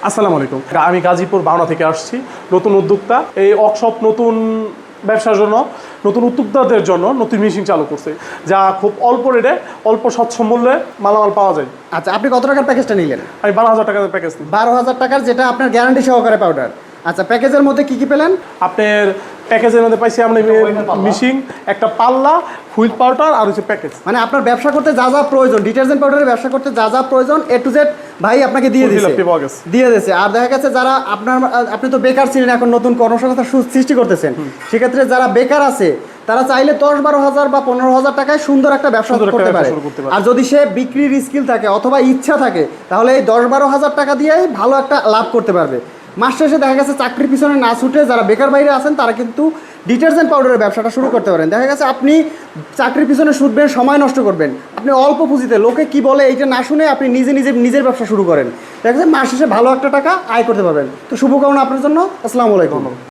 আসসালামু আলাইকুম। আমি গাজীপুর বাওনা থেকে আসছি, নতুন উদ্যোক্তা। এই ওয়ার্কশপ নতুন ব্যবসার জন্য, নতুন উদ্যোক্তাদের জন্য নতুন মেশিন চালু করছে, যা খুব অল্প রেটে, অল্প স্বচ্ছ মূল্যে মালামাল পাওয়া যায়। আচ্ছা, আপনি কত টাকার প্যাকেজটা নিলেন? আমি 12,000 টাকার প্যাকেজ নিই। 12,000 টাকার, যেটা আপনার গ্যারান্টি সহকারে পাউডার। আচ্ছা, প্যাকেজের মধ্যে কি কি পেলেন? আপনার প্যাকেজের মধ্যে পাইছি আমরা মেশিন, একটা পাল্লা, হুইল পাউডার আর হচ্ছে প্যাকেজ। মানে আপনার ব্যবসা করতে যা যা প্রয়োজন, ডিটারজেন্ট পাউডারের ব্যবসা করতে যা যা প্রয়োজন A to Z ভাই আপনাকে দিয়ে দিয়েছে। আর দেখা গেছে যারা আপনি তো বেকার ছিলেন, এখন নতুন কর্মসংস্থান সৃষ্টি করতেছেন, সেক্ষেত্রে যারা বেকার আছে তারা চাইলে 10-12 হাজার বা 15 হাজার টাকায় সুন্দর একটা ব্যবসা করতে পারে। আর যদি সে বিক্রির স্কিল থাকে অথবা ইচ্ছা থাকে, তাহলে এই 10-12 হাজার টাকা দিয়েই ভালো একটা লাভ করতে পারবে। মাস শেষে দেখা গেছে চাকরির পিছনে না ছুটে যারা বেকার বাইরে আছেন তারা কিন্তু ডিটারজেন্ট পাউডারের ব্যবসাটা শুরু করতে পারেন। দেখা গেছে আপনি চাকরির পিছনে ছুটবেন, সময় নষ্ট করবেন, আপনি অল্প পুঁজিতে লোকে কি বলে এইটা না শুনে আপনি নিজের ব্যবসা শুরু করেন, দেখা গেছে মাস শেষে ভালো একটা টাকা আয় করতে পারবেন। তো শুভকামনা আপনার জন্য। আসসালামু আলাইকুম।